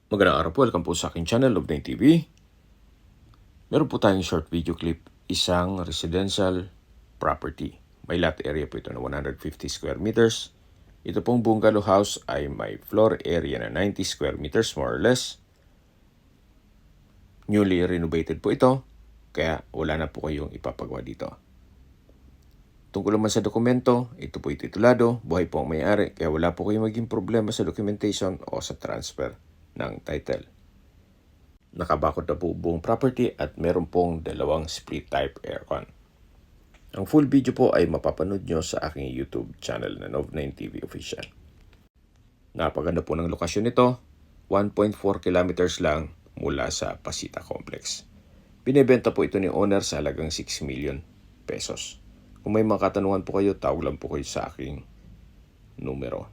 Magandang araw po, welcome po sa aking channel, Love9 TV. Meron po tayong short video clip, isang residential property. May lot area po ito na 150 square meters. Ito pong bungalow house ay may floor area na 90 square meters more or less. Newly renovated po ito, kaya wala na po kayong ipapagawa dito. Tungkol naman sa dokumento, ito po titulado, buhay po ang may-ari, kaya wala po kayong maging problema sa documentation o sa transfer ng title. Nakabakod na po buong property at meron pong dalawang split type aircon. Ang full video po ay mapapanood nyo sa aking YouTube channel na Love9 TV Official. Napaganda po ng lokasyon nito, 1.4 kilometers lang mula sa Pasita Complex. Binebenta po ito ni owner sa halagang 6 million pesos. Kung may mga katanungan po kayo, tawag lang po kayo sa aking numero.